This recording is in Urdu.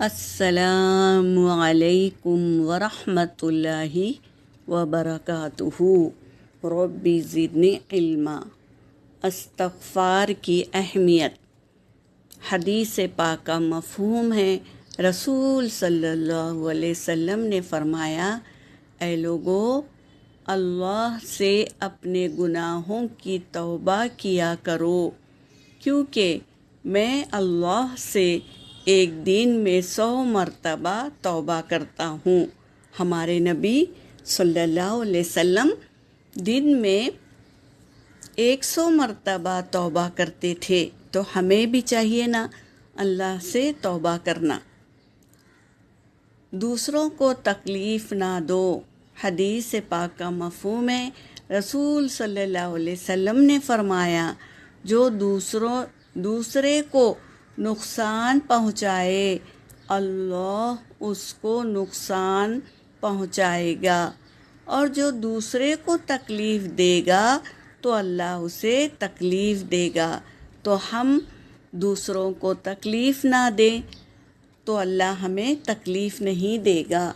السلام علیکم ورحمۃ اللہ وبرکاتہ۔ ربی زدنی علما۔ استغفار کی اہمیت۔ حدیث پاک کا مفہوم ہے، رسول صلی اللہ علیہ وسلم نے فرمایا، اے لوگو، اللہ سے اپنے گناہوں کی توبہ کیا کرو، کیونکہ میں اللہ سے ایک دن میں 100 مرتبہ توبہ کرتا ہوں۔ ہمارے نبی صلی اللہ علیہ وسلم دن میں 100 مرتبہ توبہ کرتے تھے، تو ہمیں بھی چاہیے نا اللہ سے توبہ کرنا۔ دوسروں کو تکلیف نہ دو۔ حدیث پاک کا مفہوم ہے، رسول صلی اللہ علیہ وسلم نے فرمایا، جو دوسرے کو نقصان پہنچائے اللہ اس کو نقصان پہنچائے گا، اور جو دوسرے کو تکلیف دے گا تو اللہ اسے تکلیف دے گا۔ تو ہم دوسروں کو تکلیف نہ دیں تو اللہ ہمیں تکلیف نہیں دے گا۔